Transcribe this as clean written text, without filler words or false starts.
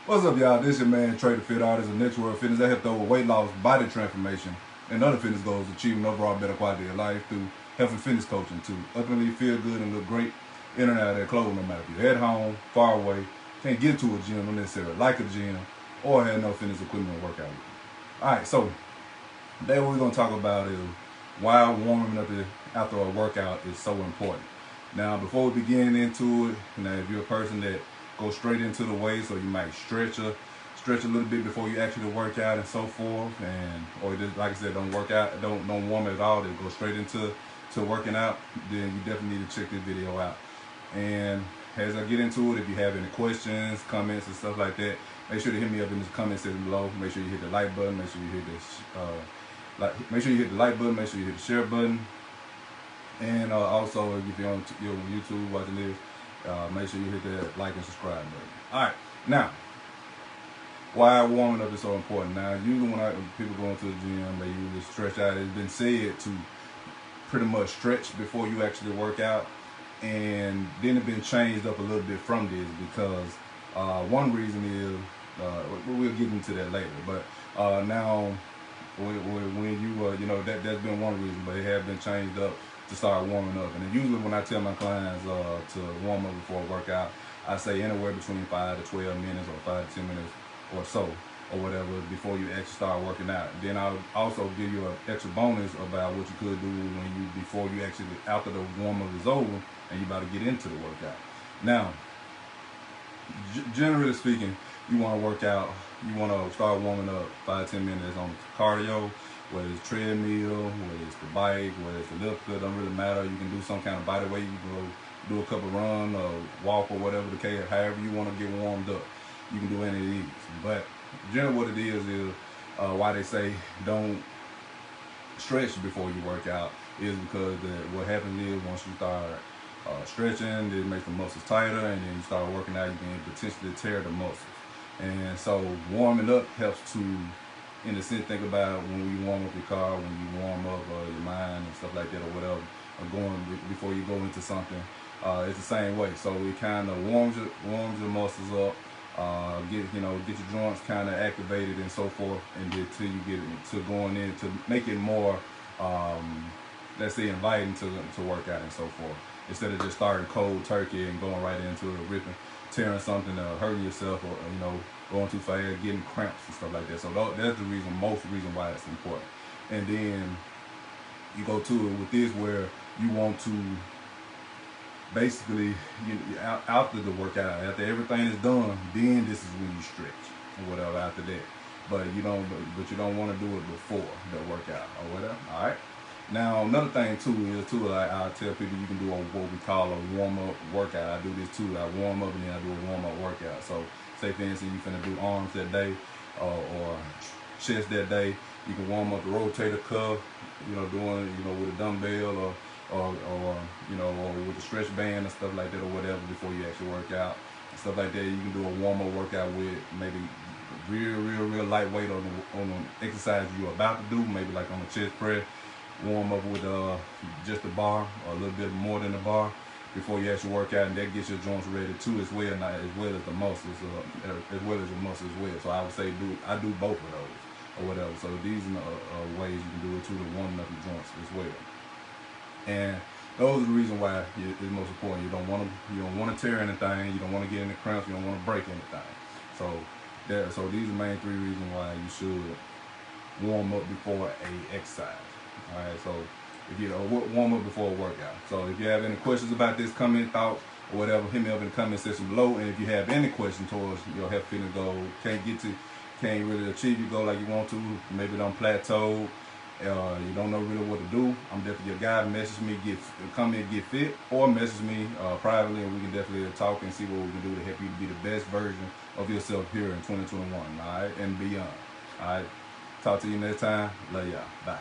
What's up, y'all? This is your man, Trader Fit Artist of Next World Fitness. I help those with weight loss, body transformation, and other fitness goals, achieving overall better quality of life through health and fitness coaching to ultimately feel good and look great in and out of their clothes, no matter if you're at home, far away, can't get to a gym, don't necessarily like a gym, or have no fitness equipment to work out with. Alright, so today what we're going to talk about is why warming up after a workout is so important. Now, before we begin into it, if you're a person that goes straight into the weight, so you might stretch a little bit before you actually work out and so forth, or just like I said, don't work out, don't warm it at all, then go straight into working out, then you definitely need to check this video out. And as I get into it, if you have any questions, comments, and stuff like that, make sure to hit me up in the comment section below. Make sure you hit the like button. Make sure you hit this make sure you hit the like button. Make sure you hit the share button. And also, if you're on YouTube watching this, make sure you hit that like and subscribe button. All right, now, why warming up is so important. Now, usually when people go into the gym, they usually stretch out. It's been said to pretty much stretch before you actually work out, and then it's been changed up a little bit from this because one reason is we'll get into that later. But now, when you that's been one reason, but it has been changed up to start warming up. And usually when I tell my clients to warm up before a workout, I say anywhere between 5 to 12 minutes or 5 to 10 minutes or so, or whatever, before you actually start working out. Then I'll also give you an extra bonus about what you could do before you actually, after the warm up is over and you about to get into the workout. Now, generally speaking, you want to work out, you want to start warming up 5-10 minutes on cardio, whether it's treadmill, whether it's the bike, whether it's the lift, it don't really matter. You can do some kind of body weight. You can go do a couple run or walk or whatever the case, however you want to get warmed up. You can do any of these. But generally what it is why they say don't stretch before you work out is because what happens is once you start stretching, it makes the muscles tighter, and then you start working out, you can potentially tear the muscles. And so warming up helps to, in a sense, think about when you warm up your car, when you warm up your mind and stuff like that, or whatever, or before you go into something. It's the same way. So it kind of warms your muscles up, get your joints kind of activated and so forth, and until you get to going in to make it more, let's say, inviting to work out and so forth, instead of just starting cold turkey and going right into it, ripping, tearing something, or hurting yourself, or going too fast, getting cramps and stuff like that. So that's the most reason why it's important. And then you go to it with this where you want to basically, after the workout, after everything is done, then this is when you stretch or whatever after that. But you don't want to do it before the workout or whatever. All right. Now, another thing too like I tell people, you can do what we call a warm-up workout. I do this too. I warm up and then I do a warm-up workout. So, say for instance, you're finna do arms that day or chest that day. You can warm up the rotator cuff, doing with a dumbbell or with a stretch band and stuff like that, or whatever, before you actually work out and stuff like that. You can do a warm-up workout with maybe real lightweight on the exercise you're about to do, maybe like on the chest press. Warm up with just a bar or a little bit more than a bar before you actually work out, and that gets your joints ready too, as well as the muscles, as well as your muscles as well. So I would say I do both of those or whatever. So these are ways you can do it too, to warm up your joints as well. And those are the reason why it's most important. You don't want to tear anything. You don't want to get any cramps. You don't want to break anything. So these are the main 3 reasons why you should warm up before a exercise. All right, so if you warm up before a workout. So if you have any questions about this, comment, thoughts, or whatever, hit me up in the comment section below. And if you have any questions towards your health fitness goal, can't really achieve your goal like you want to, maybe don't plateau, you don't know really what to do, I'm definitely your guy. Message me, come in, get fit, or message me privately, and we can definitely talk and see what we can do to help you to be the best version of yourself here in 2021, all right, and beyond. All right, talk to you next time. Love y'all. Bye.